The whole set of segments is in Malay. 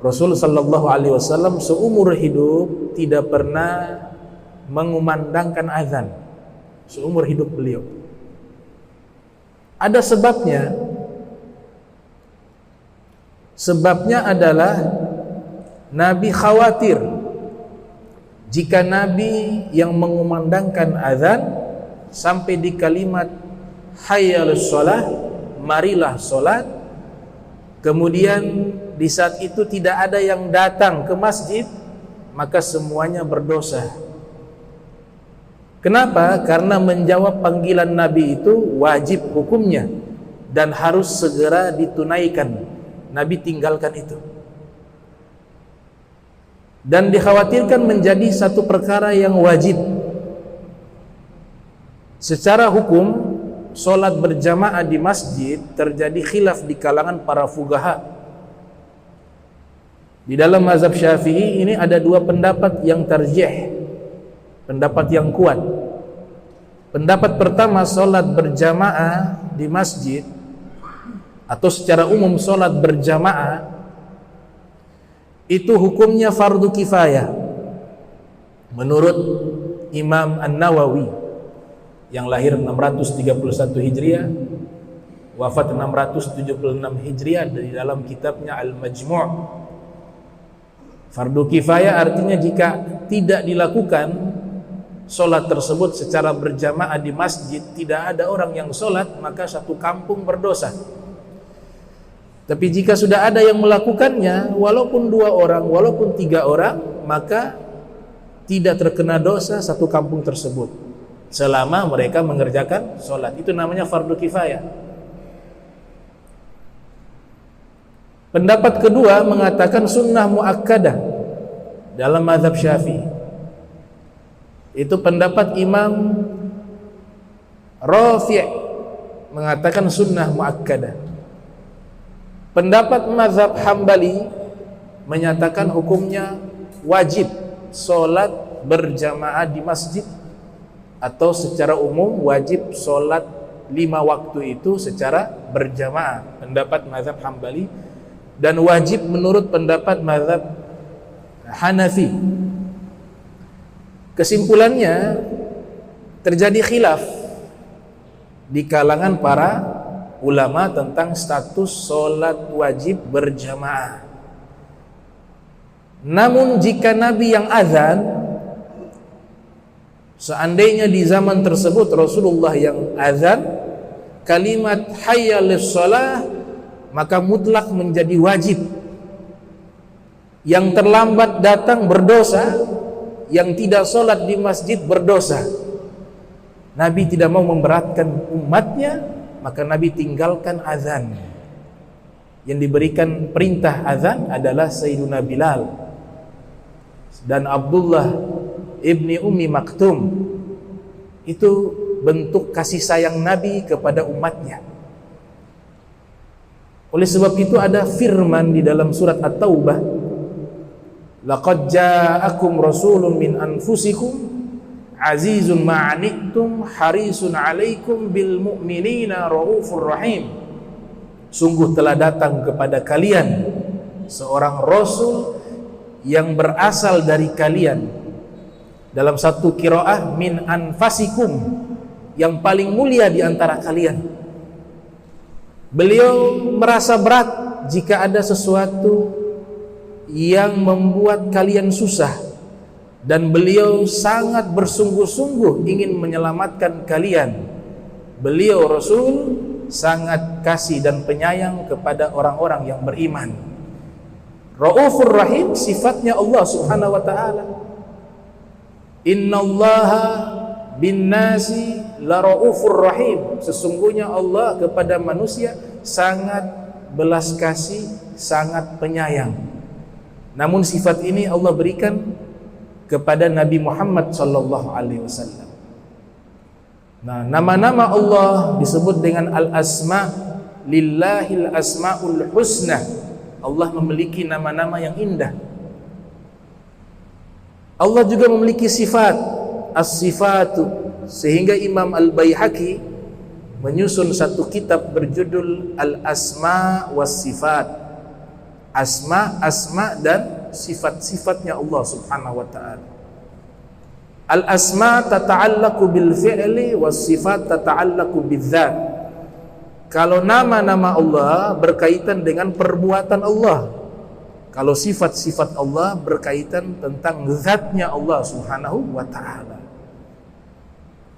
Rasul sallallahu alaihi wasallam seumur hidup tidak pernah mengumandangkan azan seumur hidup beliau. Ada sebabnya. Sebabnya adalah Nabi khawatir jika Nabi yang mengumandangkan azan sampai di kalimat hayya 'alas shalah, marilah salat, kemudian di saat itu tidak ada yang datang ke masjid, maka semuanya berdosa. Kenapa? Karena menjawab panggilan Nabi itu wajib hukumnya dan harus segera ditunaikan. Nabi tinggalkan itu. Dan dikhawatirkan menjadi satu perkara yang wajib. Secara hukum, solat berjamaah di masjid terjadi khilaf di kalangan para fuqaha. Di dalam mazhab Syafi'i ini ada dua pendapat yang tarjih, pendapat yang kuat. Pendapat pertama, solat berjamaah di masjid atau secara umum solat berjamaah itu hukumnya fardu kifayah menurut Imam An-Nawawi yang lahir 631 Hijriah, wafat 676 Hijriah, di dalam kitabnya Al-Majmu'. Fardu kifayah artinya jika tidak dilakukan solat tersebut secara berjamaah di masjid, tidak ada orang yang solat, maka satu kampung berdosa. Tapi jika sudah ada yang melakukannya, walaupun 2 orang, walaupun 3 orang, maka tidak terkena dosa satu kampung tersebut selama mereka mengerjakan solat. Itu namanya fardu kifayah. Pendapat kedua mengatakan sunnah muakkadah dalam mazhab Syafi'i. Itu pendapat Imam Rafi' mengatakan sunnah muakkadah. Pendapat mazhab Hambali menyatakan hukumnya wajib solat berjamaah di masjid, atau secara umum wajib solat 5 waktu itu secara berjamaah, pendapat mazhab Hambali. Dan wajib menurut pendapat mazhab Hanafi. Kesimpulannya, terjadi khilaf di kalangan para ulama tentang status solat wajib berjamaah. Namun jika Nabi yang azan, seandainya di zaman tersebut Rasulullah yang azan kalimat hayya 'alas shalah, maka mutlak menjadi wajib. Yang terlambat datang berdosa, yang tidak sholat di masjid berdosa. Nabi tidak mau memberatkan umatnya, maka Nabi tinggalkan azan. Yang diberikan perintah azan adalah Sayyiduna Bilal dan Abdullah ibni Ummi Maktum. Itu bentuk kasih sayang Nabi kepada umatnya. Oleh sebab itu ada firman di dalam surat At-Taubah, laqad ja'akum rasulun min anfusikum azizun ma'anittum harisun 'alaikum bil mu'minina raufur rahim. Sungguh telah datang kepada kalian seorang rasul yang berasal dari kalian. Dalam satu qiraah min anfasikum, yang paling mulia di antara kalian. Beliau merasa berat jika ada sesuatu yang membuat kalian susah, dan beliau sangat bersungguh-sungguh ingin menyelamatkan kalian. Beliau Rasul sangat kasih dan penyayang kepada orang-orang yang beriman. Raufur Rahim sifatnya Allah Subhanahu wa ta'ala. Innallaha bin nasi la raufur rahim. Sesungguhnya Allah kepada manusia sangat belas kasih, sangat penyayang. Namun sifat ini Allah berikan kepada Nabi Muhammad sallallahu alaihi wasallam. Nah, nama-nama Allah disebut dengan al-asma, lillahil asmaul husna. Allah memiliki nama-nama yang indah. Allah juga memiliki sifat, as-sifatu, sehingga Imam Al-Baihaqi menyusun satu kitab berjudul Al-Asma was Sifat. asma dan sifat-sifatnya Allah Subhanahu wa taala. Al-asma tata'allaqu bil fi'li was sifat tata'allaqu bidzat. Kalau nama-nama Allah berkaitan dengan perbuatan Allah. Kalau sifat-sifat Allah berkaitan tentang zatnya Allah Subhanahu wa taala.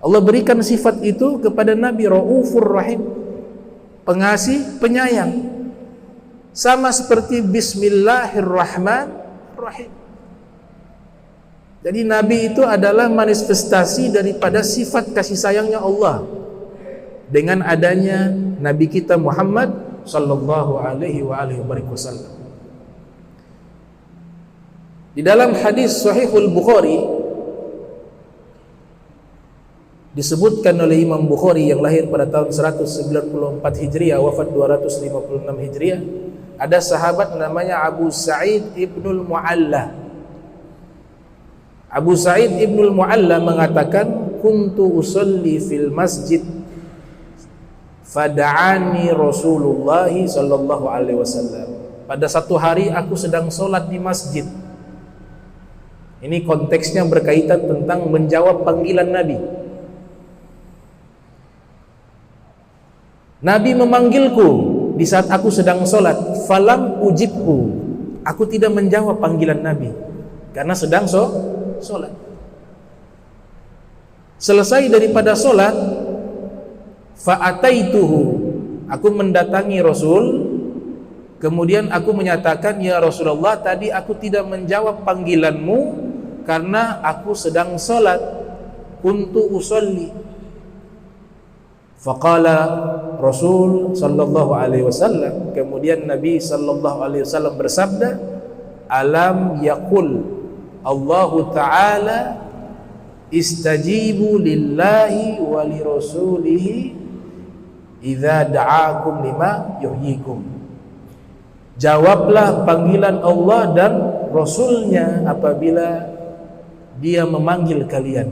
Allah berikan sifat itu kepada Nabi, Raufur Rahim, pengasih, penyayang. Sama seperti Bismillahirrahmanirrahim. Jadi Nabi itu adalah manifestasi daripada sifat kasih sayangnya Allah dengan adanya Nabi kita Muhammad sallallahu alaihi wasallam. Di dalam hadis Sahihul Bukhari disebutkan oleh Imam Bukhari yang lahir pada tahun 194 Hijriah, wafat 256 Hijriah, ada sahabat namanya Abu Sa'id Ibnul Mu'alla. Abu Sa'id Ibnul Mu'alla mengatakan, kuntu usalli fil masjid fada'ani Rasulullah sallallahu alaihi wasallam. Pada satu hari aku sedang sholat di masjid. Ini konteksnya berkaitan tentang menjawab panggilan Nabi. Nabi memanggilku di saat aku sedang sholat. Falam ujibhu. Aku tidak menjawab panggilan Nabi karena sedang sholat. Selesai daripada sholat, fa'ataituhu, aku mendatangi Rasul. Kemudian aku menyatakan, ya Rasulullah, tadi aku tidak menjawab panggilanmu karena aku sedang sholat. Kuntu usolli. Faqala Rasul sallallahu alaihi wasallam, kemudian Nabi sallallahu alaihi wasallam bersabda, alam yaqul Allahu ta'ala istajibu lillahi wa li rasulihi idza da'akum lima yuhyikum. Jawablah panggilan Allah dan Rasulnya apabila dia memanggil kalian.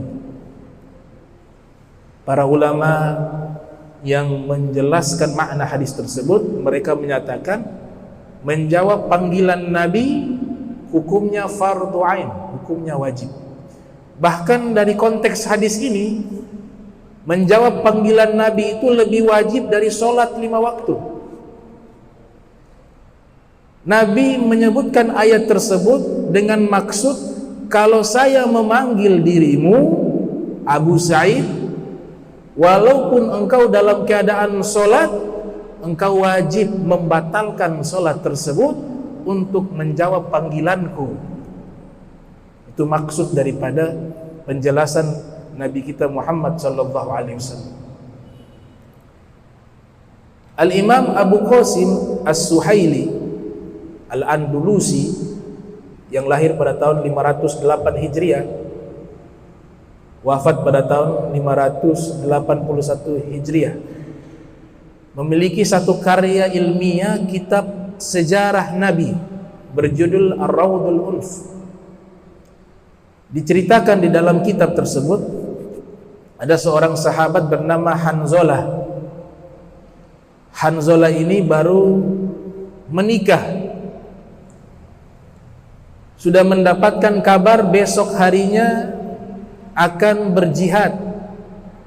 Para ulama yang menjelaskan makna hadis tersebut, mereka menyatakan menjawab panggilan Nabi hukumnya fardhu ain, hukumnya wajib. Bahkan dari konteks hadis ini, menjawab panggilan Nabi itu lebih wajib dari sholat 5 waktu. Nabi menyebutkan ayat tersebut dengan maksud, kalau saya memanggil dirimu Abu Sa'id, walaupun engkau dalam keadaan sholat, engkau wajib membatalkan sholat tersebut untuk menjawab panggilanku. Itu maksud daripada penjelasan Nabi kita Muhammad sallallahu alaihi wasallam. Al-Imam Abu Qasim As-Suhaili Al-Andalusi yang lahir pada tahun 508 Hijriah, wafat pada tahun 581 Hijriah, memiliki satu karya ilmiah, kitab sejarah Nabi berjudul Ar-Rawdul Unf. Diceritakan di dalam kitab tersebut ada seorang sahabat bernama Hanzalah. Hanzalah ini baru menikah, sudah mendapatkan kabar besok harinya akan berjihad,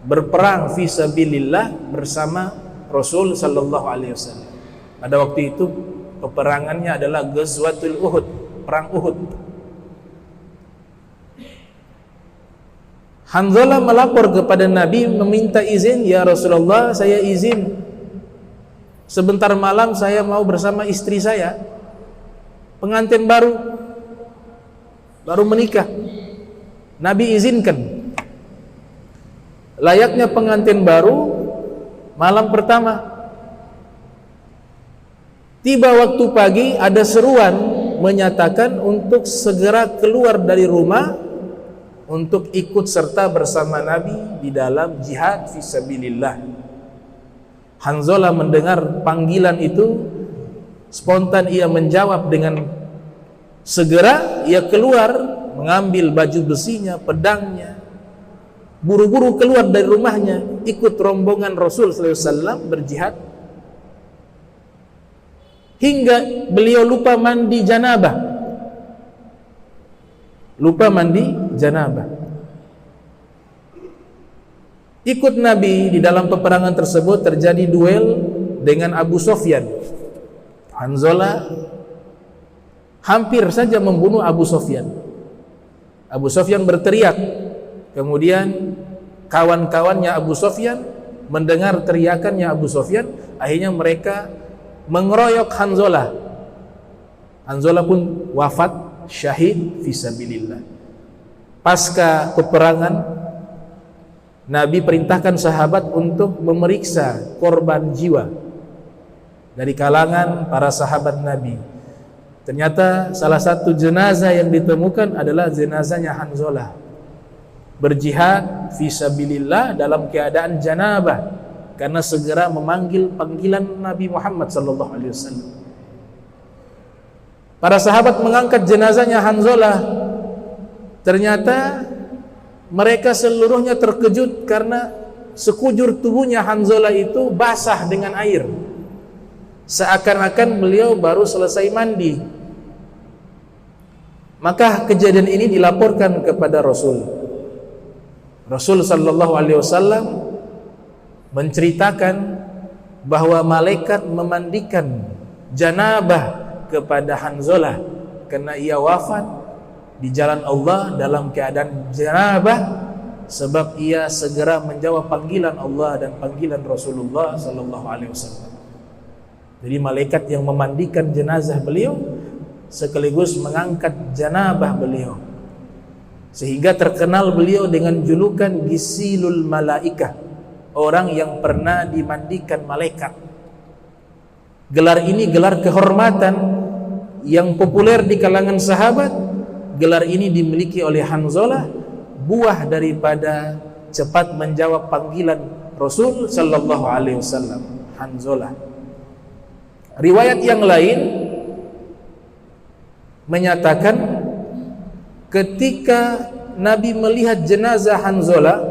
berperang fi sabilillah bersama Rasul sallallahu alaihi wasallam. Pada waktu itu peperangannya adalah Ghazwatul Uhud, perang Uhud. Hanzalah melapor kepada Nabi meminta izin, ya Rasulullah, saya izin sebentar malam saya mau bersama istri saya, pengantin baru menikah. Nabi izinkan. Layaknya pengantin baru, malam pertama. Tiba waktu pagi, ada seruan menyatakan untuk segera keluar dari rumah untuk ikut serta bersama Nabi di dalam jihad fisabilillah. Hanzalah mendengar panggilan itu, spontan ia menjawab dengan segera ia keluar, mengambil baju besinya, pedangnya, buru-buru keluar dari rumahnya, ikut rombongan Rasul sallallahu alaihi wasallam berjihad. hingga beliau lupa mandi janabah. Lupa mandi janabah. Ikut Nabi di dalam peperangan tersebut, terjadi duel dengan Abu Sufyan. Hanzalah hampir saja membunuh Abu Sufyan. Abu Sufyan berteriak. Kemudian kawan-kawannya Abu Sufyan mendengar teriakannya Abu Sufyan, akhirnya mereka mengeroyok Hanzalah. Hanzalah pun wafat syahid fisabilillah. Pasca peperangan, Nabi perintahkan sahabat untuk memeriksa korban jiwa dari kalangan para sahabat Nabi. Ternyata salah satu jenazah yang ditemukan adalah jenazahnya Hanzalah, berjihad fisabilillah dalam keadaan janabah karena segera memanggil panggilan Nabi Muhammad SAW. Para sahabat mengangkat jenazahnya Hanzalah. Ternyata mereka seluruhnya terkejut karena sekujur tubuhnya Hanzalah itu basah dengan air, seakan-akan beliau baru selesai mandi. Maka kejadian ini dilaporkan kepada Rasul. Rasul sallallahu alaihi wasallam menceritakan bahwa malaikat memandikan janabah kepada Hanzalah karena ia wafat di jalan Allah dalam keadaan janabah, sebab ia segera menjawab panggilan Allah dan panggilan Rasulullah sallallahu alaihi wasallam. Jadi malaikat yang memandikan jenazah beliau sekaligus mengangkat janabah beliau, sehingga terkenal beliau dengan julukan Gisilul Malaikah, orang yang pernah dimandikan malaikat. Gelar ini gelar kehormatan yang populer di kalangan sahabat. Gelar ini dimiliki oleh Hanzalah, buah daripada cepat menjawab panggilan Rasul sallallahu alaihi wasallam. Hanzalah. Riwayat yang lain menyatakan ketika Nabi melihat jenazah Hanzalah,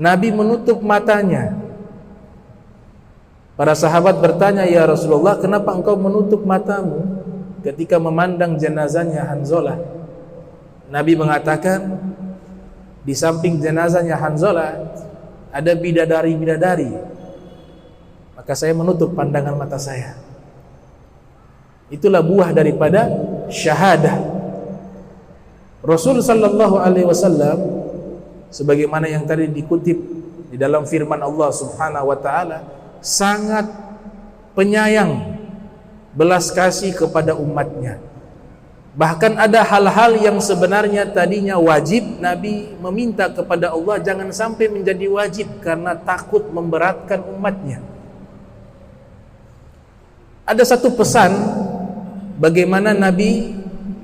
Nabi menutup matanya. Para sahabat bertanya, "Ya Rasulullah, kenapa engkau menutup matamu ketika memandang jenazahnya Hanzalah?" Nabi mengatakan, di samping jenazahnya Hanzalah ada bidadari-bidadari, maka saya menutup pandangan mata saya. Itulah buah daripada syahadah. Rasul sallallahu alaihi wasallam, sebagaimana yang tadi dikutip di dalam firman Allah Subhanahu wa taala, sangat penyayang, belas kasih kepada umatnya. Bahkan ada hal-hal yang sebenarnya tadinya wajib, Nabi meminta kepada Allah jangan sampai menjadi wajib karena takut memberatkan umatnya. Ada satu pesan bagaimana Nabi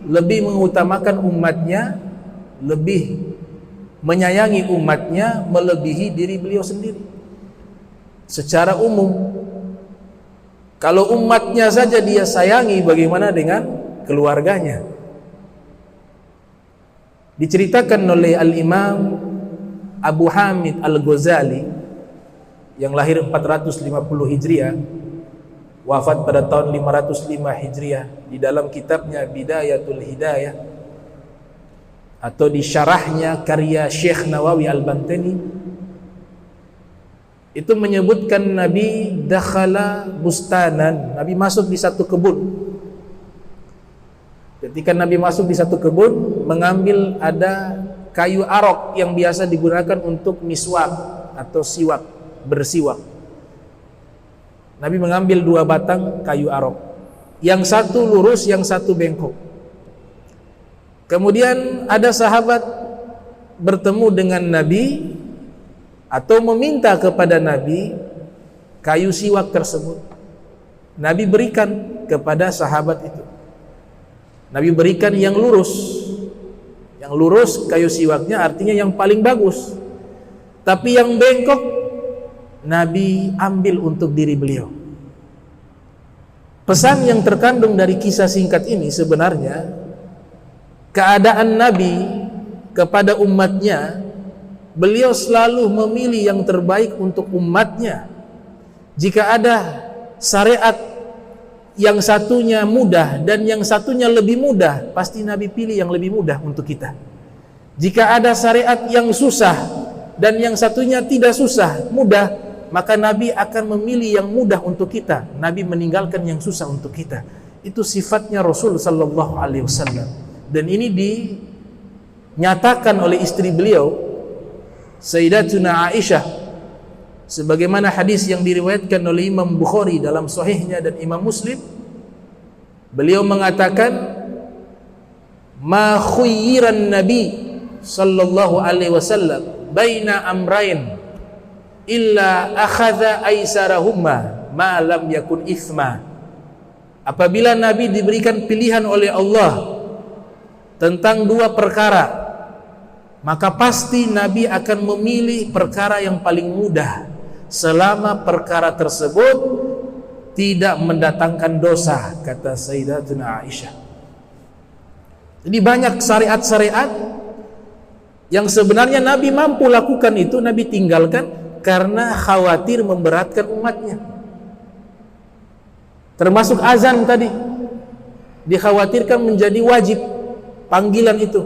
lebih mengutamakan umatnya, lebih menyayangi umatnya melebihi diri beliau sendiri. Secara umum, kalau umatnya saja dia sayangi, bagaimana dengan keluarganya? Diceritakan oleh Al-Imam Abu Hamid Al-Ghazali yang lahir 450 Hijriah, wafat pada tahun 505 Hijriah, di dalam kitabnya Bidayatul Hidayah atau di syarahnya karya Syekh Nawawi Al-Bantani, itu menyebutkan Nabi dakhala bustanan, Nabi masuk di satu kebun. Ketika Nabi masuk di satu kebun, mengambil ada kayu arok yang biasa digunakan untuk miswak atau siwak, bersiwak. Nabi mengambil 2 batang kayu arok, yang satu lurus, yang satu bengkok. Kemudian ada sahabat bertemu dengan Nabi atau meminta kepada Nabi kayu siwak tersebut. Nabi berikan kepada sahabat itu. Nabi berikan yang lurus. Yang lurus kayu siwaknya artinya yang paling bagus. Tapi yang bengkok Nabi ambil untuk diri beliau. Pesan yang terkandung dari kisah singkat ini sebenarnya keadaan Nabi kepada umatnya, beliau selalu memilih yang terbaik untuk umatnya. Jika ada syariat yang satunya mudah dan yang satunya lebih mudah, pasti Nabi pilih yang lebih mudah untuk kita. Jika ada syariat yang susah dan yang satunya tidak susah, mudah, maka Nabi akan memilih yang mudah untuk kita. Nabi meninggalkan yang susah untuk kita. Itu sifatnya Rasul sallallahu alaihi wasallam. Dan ini dinyatakan oleh istri beliau, Sayyidatuna Aisyah, sebagaimana hadis yang diriwayatkan oleh Imam Bukhari dalam sahihnya dan Imam Muslim. Beliau mengatakan, ma khuyyiran Nabi sallallahu alaihi wasallam baina amrain illa akhadha aisarahumma ma lam yakun ithma. Apabila Nabi diberikan pilihan oleh Allah tentang dua perkara, maka pasti Nabi akan memilih perkara yang paling mudah selama perkara tersebut tidak mendatangkan dosa, kata Sayyidatuna Aisyah. Jadi banyak syariat-syariat yang sebenarnya Nabi mampu lakukan, itu Nabi tinggalkan karena khawatir memberatkan umatnya. Termasuk azan tadi, dikhawatirkan menjadi wajib panggilan itu.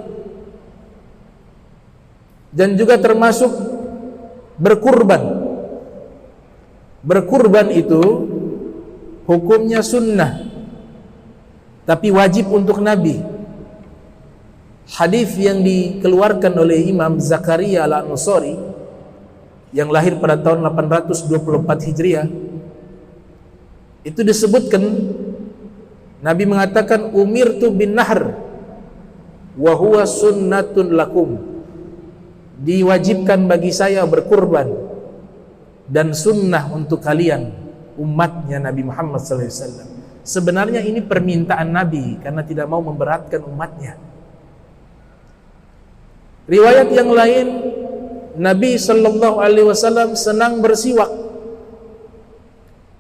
Dan juga termasuk berkurban. Berkurban itu hukumnya sunnah, tapi wajib untuk Nabi. Hadis yang dikeluarkan oleh Imam Zakaria Al-Ansari yang lahir pada tahun 824 Hijriah, itu disebutkan Nabi mengatakan, umirtu bin nahr wa huwa sunnatun lakum, diwajibkan bagi saya berkurban dan sunnah untuk kalian, umatnya Nabi Muhammad SAW. Sebenarnya ini permintaan Nabi karena tidak mau memberatkan umatnya. Riwayat yang lain, Nabi SAW senang bersiwak.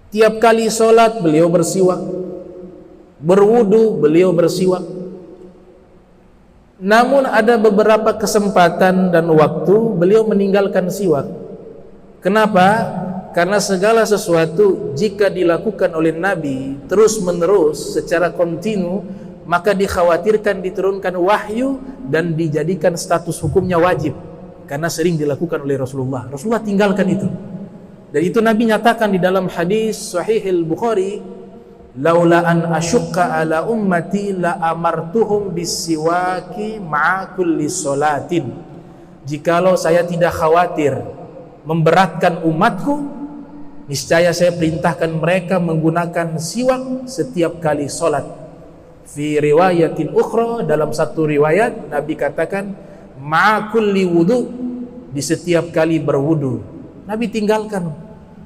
Tiap kali sholat beliau bersiwak, berwudu beliau bersiwak. Namun ada beberapa kesempatan dan waktu beliau meninggalkan siwak. Kenapa? Karena segala sesuatu jika dilakukan oleh Nabi terus menerus secara kontinu, maka dikhawatirkan diturunkan wahyu dan dijadikan status hukumnya wajib, karena sering dilakukan oleh Rasulullah. Rasulullah tinggalkan itu. Dan itu Nabi nyatakan di dalam hadis Sahih Al-Bukhari, laula an asyukka ala ummati la amartuhum bisiwaki ma'a kulli sholatin. Jikalau saya tidak khawatir memberatkan umatku, niscaya saya perintahkan mereka menggunakan siwak setiap kali sholat. Fi riwayatin ukhra, dalam satu riwayat Nabi katakan ma'a kulli wudu, di setiap kali berwudu. Nabi tinggalkan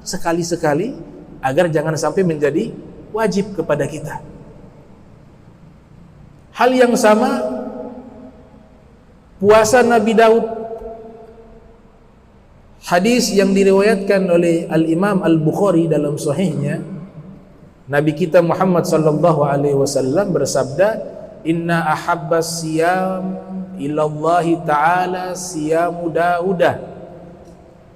sekali-sekali agar jangan sampai menjadi wajib kepada kita. Hal yang sama puasa Nabi Daud. Hadis yang diriwayatkan oleh Al-Imam Al-Bukhari dalam sahihnya, Nabi kita Muhammad sallallahu alaihi wasallam bersabda, inna ahabbas siyam ilallahi ta'ala siyamu Daudah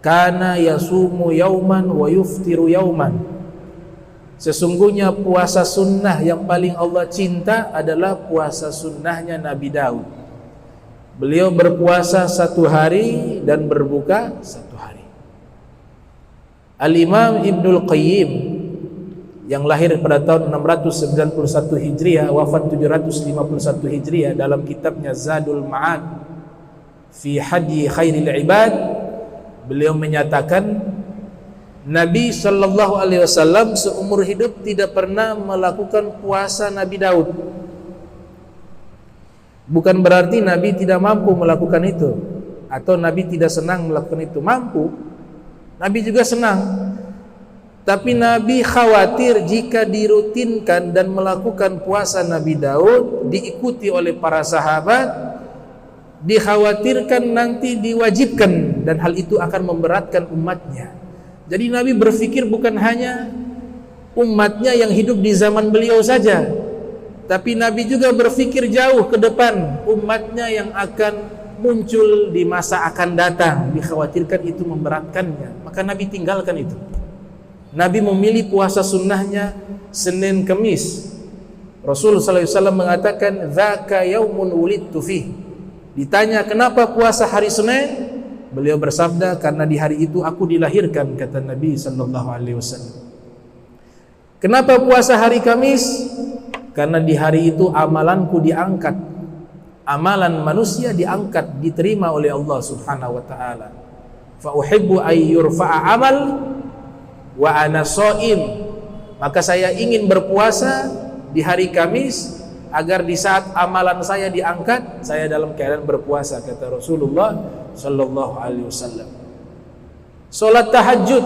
kana yasumu yauman wa yuftiru yauman. Sesungguhnya puasa sunnah yang paling Allah cinta adalah puasa sunnahnya Nabi Daud. Beliau berpuasa satu hari dan berbuka satu hari. Al-Imam Ibnul Qayyim yang lahir pada tahun 691 Hijriah, wafat 751 Hijriah, dalam kitabnya Zadul Ma'ad fi Hadyi Khairil Ibad, beliau menyatakan Nabi sallallahu alaihi wasallam seumur hidup tidak pernah melakukan puasa Nabi Daud. Bukan berarti Nabi tidak mampu melakukan itu atau Nabi tidak senang melakukan itu. Mampu, Nabi juga senang. Tapi Nabi khawatir jika dirutinkan dan melakukan puasa Nabi Daud diikuti oleh para sahabat, dikhawatirkan nanti diwajibkan dan hal itu akan memberatkan umatnya. Jadi Nabi berpikir bukan hanya umatnya yang hidup di zaman beliau saja, tapi Nabi juga berpikir jauh ke depan, umatnya yang akan muncul di masa akan datang, dikhawatirkan itu memberatkannya. Maka Nabi tinggalkan itu. Nabi memilih puasa sunnahnya Senin Kemis. Rasul sallallahu alaihi wasallam mengatakan, "Dzaka yaumun wulidtu fih." Ditanya, "Kenapa puasa hari Senin?" Beliau bersabda, "Karena di hari itu aku dilahirkan," kata Nabi sallallahu alaihi wasallam. Kenapa puasa hari Kamis? Karena di hari itu amalanku diangkat. Amalan manusia diangkat, diterima oleh Allah Subhanahu wa taala. Fa uhibbu ay yurfa'a amal wa ana shaim. Maka saya ingin berpuasa di hari Kamis agar di saat amalan saya diangkat, saya dalam keadaan berpuasa, kata Rasulullah sallallahu alaihi wasallam. Salat tahajud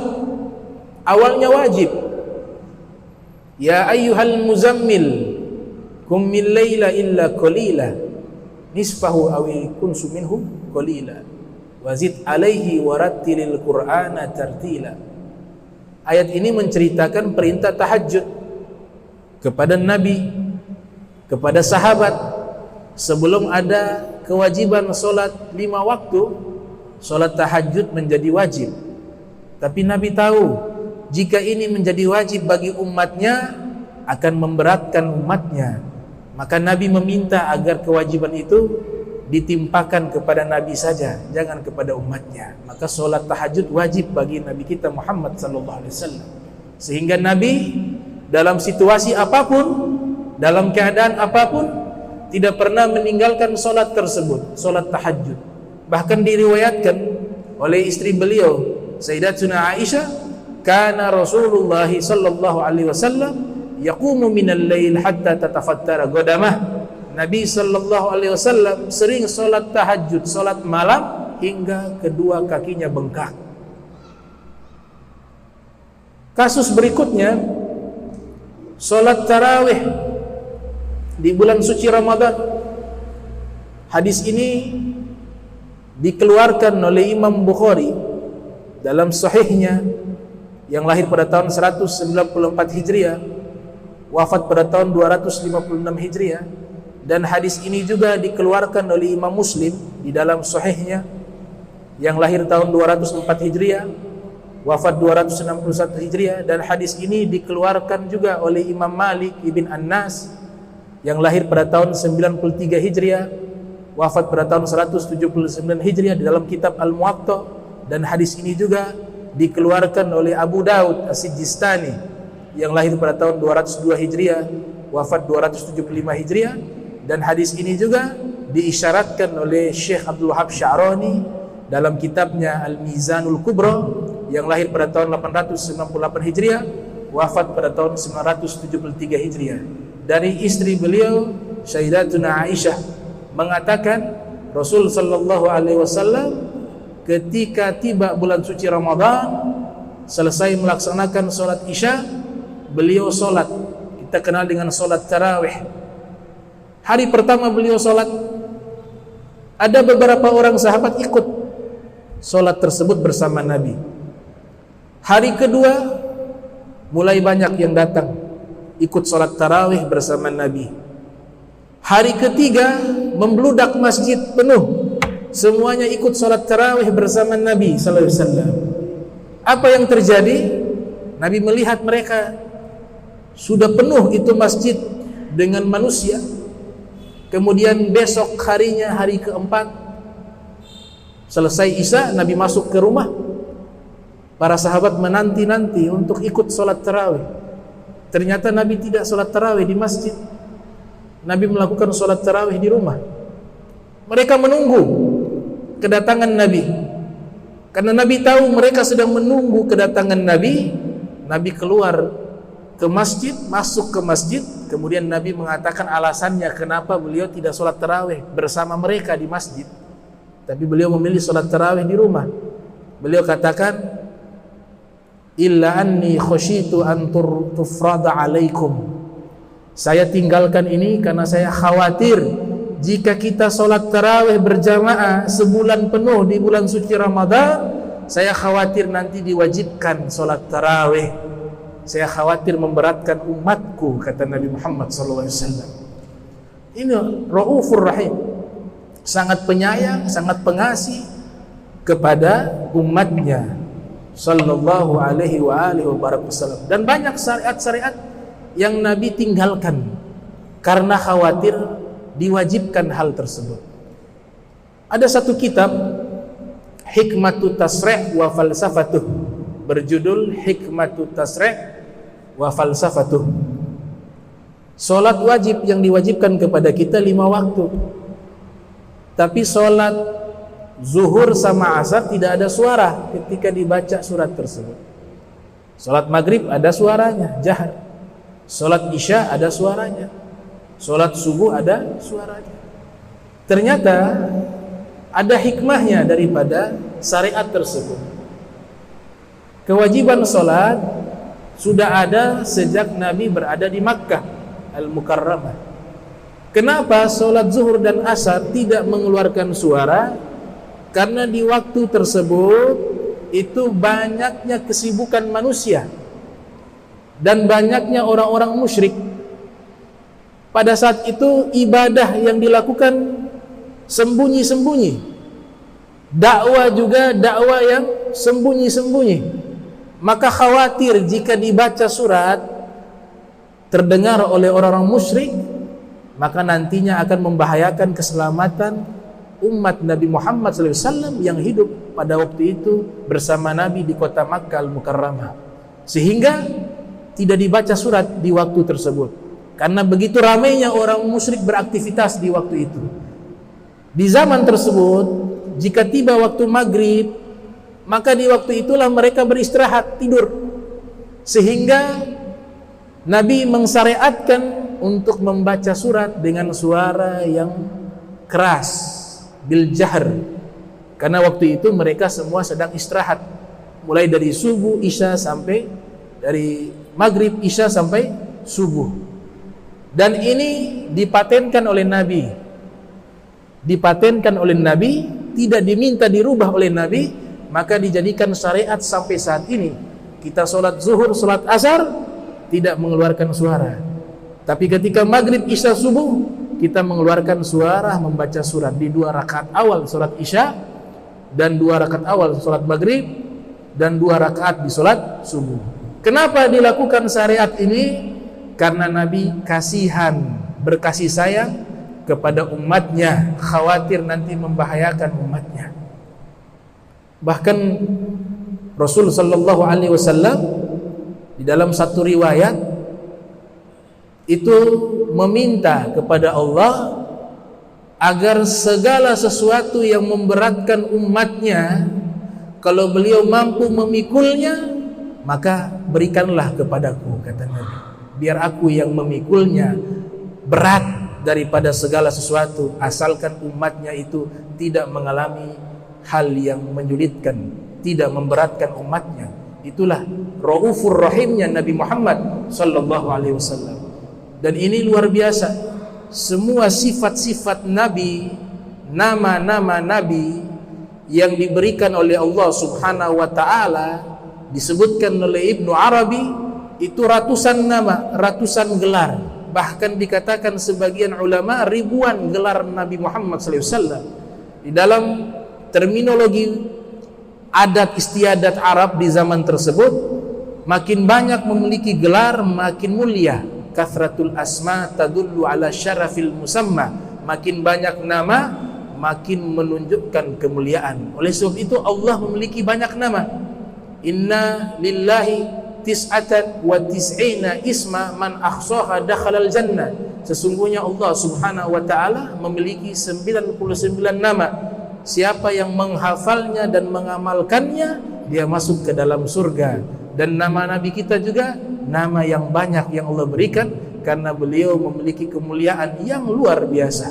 awalnya wajib. Ya ayyuhal muzammil qum min laila illa qalila nisfahu aw kunsu minhu qalila wazid alaihi warattilil qur'ana tartila. Ayat ini menceritakan perintah tahajud kepada Nabi, kepada sahabat. Sebelum ada kewajiban solat 5 waktu, solat tahajud menjadi wajib. Tapi Nabi tahu jika ini menjadi wajib bagi umatnya akan memberatkan umatnya. Maka Nabi meminta agar kewajiban itu ditimpakan kepada Nabi saja, jangan kepada umatnya. Maka solat tahajud wajib bagi Nabi kita Muhammad sallallahu alaihi wasallam. Sehingga Nabi dalam situasi apapun, dalam keadaan apapun, tidak pernah meninggalkan solat tersebut, solat tahajud. Bahkan diriwayatkan oleh istri beliau, Sayyidatuna Aisyah, kana Rasulullah sallallahu alaihi wasallam yaqumu minal lail hatta tatafattara qadamah. Nabi sallallahu alaihi wasallam sering solat tahajud, solat malam hingga kedua kakinya bengkak. Kasus berikutnya, solat tarawih di bulan suci Ramadan. Hadis ini dikeluarkan oleh Imam Bukhari dalam sahihnya, yang lahir pada tahun 194 Hijriah, wafat pada tahun 256 Hijriah. Dan hadis ini juga dikeluarkan oleh Imam Muslim di dalam sahihnya, yang lahir tahun 204 Hijriah, wafat 261 Hijriah. Dan hadis ini dikeluarkan juga oleh Imam Malik ibn An-Nas, yang lahir pada tahun 93 Hijriah, wafat pada tahun 179 Hijriah, di dalam kitab Al-Muwatta. Dan hadis ini juga dikeluarkan oleh Abu Daud As-Sijistani, yang lahir pada tahun 202 Hijriah, wafat 275 Hijriah. Dan hadis ini juga diisyaratkan oleh Syekh Abdul Wahab Sya'rani dalam kitabnya Al-Mizanul Kubra, yang lahir pada tahun 898 Hijriah, wafat pada tahun 973 Hijriah. Dari istri beliau, Sayyidatuna Aisyah, mengatakan Rasul sallallahu alaihi wasallam ketika tiba bulan suci Ramadan, selesai melaksanakan solat Isya, beliau solat, kita kenal dengan solat tarawih. Hari pertama beliau solat, ada beberapa orang sahabat ikut solat tersebut bersama Nabi. Hari kedua mulai banyak yang datang ikut solat tarawih bersama Nabi. Hari ketiga membludak masjid penuh, semuanya ikut solat tarawih bersama Nabi sallallahu alaihi wasallam. Apa yang terjadi? Nabi melihat mereka sudah penuh itu masjid dengan manusia. Kemudian besok harinya, hari keempat, selesai Isya, Nabi masuk ke rumah. Para sahabat menanti-nanti untuk ikut solat tarawih. Ternyata Nabi tidak solat tarawih di masjid. Nabi melakukan solat tarawih di rumah. Mereka menunggu kedatangan Nabi. Karena Nabi tahu mereka sedang menunggu kedatangan Nabi. Nabi keluar ke masjid, masuk ke masjid. Kemudian Nabi mengatakan alasannya kenapa beliau tidak solat tarawih bersama mereka di masjid, tapi beliau memilih solat tarawih di rumah. Beliau katakan, illa anni khasyitu an tufrada alaikum. Saya tinggalkan ini karena saya khawatir jika kita solat tarawih berjamaah sebulan penuh di bulan suci Ramadan, saya khawatir nanti diwajibkan solat tarawih. Saya khawatir memberatkan umatku, kata Nabi Muhammad SAW. Ini Raufur Rahim, sangat penyayang, sangat pengasih kepada umatnya sallallahu alaihi wa alihi wasallam. Dan banyak syariat-syariat yang Nabi tinggalkan karena khawatir diwajibkan hal tersebut. Ada satu kitab Hikmatu Tasrih wa Falsafatuh, berjudul Hikmatu Tasrih wa Falsafatuh. Salat wajib yang diwajibkan kepada kita 5 waktu, tapi salat zuhur sama asar tidak ada suara ketika dibaca surat tersebut. Salat maghrib ada suaranya, jahar. Salat isya ada suaranya. Salat subuh ada suaranya. Ternyata ada hikmahnya daripada syariat tersebut. Kewajiban salat sudah ada sejak Nabi berada di Makkah Al-Mukarramah. Kenapa salat zuhur dan asar tidak mengeluarkan suara? Karena di waktu tersebut itu banyaknya kesibukan manusia dan banyaknya orang-orang musyrik. Pada saat itu ibadah yang dilakukan sembunyi-sembunyi, dakwah juga dakwah yang sembunyi-sembunyi. Maka khawatir jika dibaca surat terdengar oleh orang-orang musyrik, maka nantinya akan membahayakan keselamatan umat Nabi Muhammad SAW yang hidup pada waktu itu bersama Nabi di kota Makkah Al-Mukarramah, sehingga tidak dibaca surat di waktu tersebut karena begitu ramainya orang musyrik beraktivitas di waktu itu. Di zaman tersebut, jika tiba waktu maghrib, maka di waktu itulah mereka beristirahat, tidur. Sehingga Nabi mensyariatkan untuk membaca surat dengan suara yang keras, bil jahr. Karena waktu itu mereka semua sedang istirahat, mulai dari subuh, isya sampai dari maghrib, isya sampai subuh. Dan ini dipatenkan oleh Nabi. Tidak diminta dirubah oleh Nabi, maka dijadikan syariat sampai saat ini. Kita sholat zuhur, sholat asar tidak mengeluarkan suara, tapi ketika maghrib, isya, subuh kita mengeluarkan suara membaca surat di 2 rakaat awal sholat isya, dan 2 rakaat awal sholat maghrib, dan 2 rakaat di sholat subuh. Kenapa dilakukan syariat ini? Karena Nabi kasihan, berkasih sayang kepada umatnya, khawatir nanti membahayakan umatnya. Bahkan Rasul sallallahu alaihi wasallam di dalam satu riwayat itu meminta kepada Allah agar segala sesuatu yang memberatkan umatnya, kalau beliau mampu memikulnya, maka berikanlah kepadaku, kata Nabi, biar aku yang memikulnya berat daripada segala sesuatu, asalkan umatnya itu tidak mengalami hal yang menyulitkan, tidak memberatkan umatnya. Itulah Raufur Rahimnya Nabi Muhammad sallallahu alaihi wasallam. Dan ini luar biasa, semua sifat-sifat Nabi, nama-nama Nabi yang diberikan oleh Allah Subhanahu wa taala, disebutkan oleh Ibnu Arabi, itu ratusan nama, ratusan gelar. Bahkan dikatakan sebagian ulama ribuan gelar Nabi Muhammad SAW. Di dalam terminologi adat istiadat Arab di zaman tersebut, makin banyak memiliki gelar makin mulia. Kathratul asma tadullu ala syarafil musamma. Makin banyak nama makin menunjukkan kemuliaan. Oleh sebab itu Allah memiliki banyak nama. Inna lillahi tis'atan wa tis'ina isma man ahsaha dakhalal jannah. Sesungguhnya Allah Subhanahu wa taala memiliki 99 nama. Siapa yang menghafalnya dan mengamalkannya, dia masuk ke dalam surga. Dan nama Nabi kita juga nama yang banyak yang Allah berikan karena beliau memiliki kemuliaan yang luar biasa.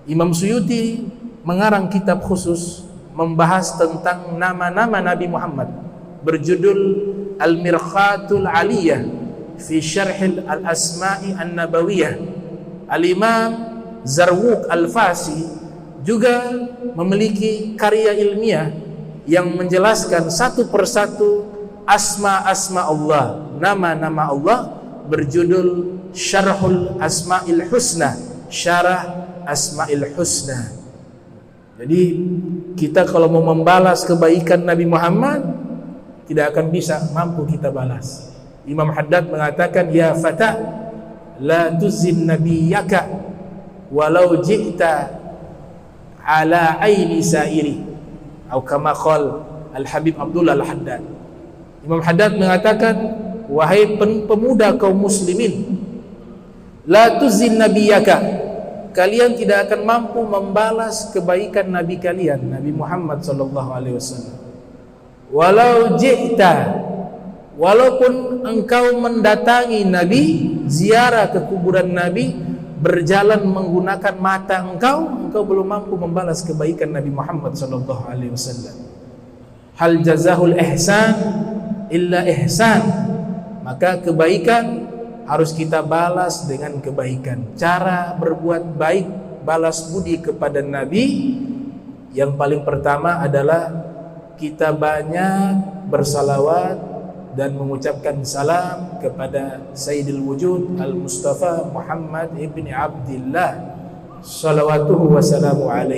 Imam Suyuti mengarang kitab khusus membahas tentang nama-nama Nabi Muhammad, berjudul Al-Mirkhatul Aliyah fi Syarhil Al-Asma'i An-Nabawiyah. Al-Imam Zarwuq Al-Fasi juga memiliki karya ilmiah yang menjelaskan satu persatu asma-asma Allah, nama-nama Allah, berjudul Syarhul Asma'il Husna, Syarah Asma'il Husna. Jadi kita kalau mau membalas kebaikan Nabi Muhammad, tidak akan bisa mampu kita balas. Imam Haddad mengatakan, ya fata la tuzin nabiyyaka walau ji'ta ala aini sairi, atau kama qala Al-Habib Abdullah Al-Haddad. Imam Haddad mengatakan, wahai pemuda kaum muslimin, la tuzin nabiyyaka, kalian tidak akan mampu membalas kebaikan nabi kalian, Nabi Muhammad sallallahu alaihi wasallam. Walau ji'ta, walaupun engkau mendatangi Nabi, ziarah ke kuburan Nabi, berjalan menggunakan mata engkau belum mampu membalas kebaikan Nabi Muhammad sallallahu alaihi wasallam. Hal jazahul ihsan illa ihsan, maka kebaikan harus kita balas dengan kebaikan. Cara berbuat baik, balas budi kepada Nabi, yang paling pertama adalah kita banyak bersalawat dan mengucapkan salam kepada Sayyidil Wujud Al-Mustafa Muhammad ibn Abdillah salawatuhu wa salamu alaihi.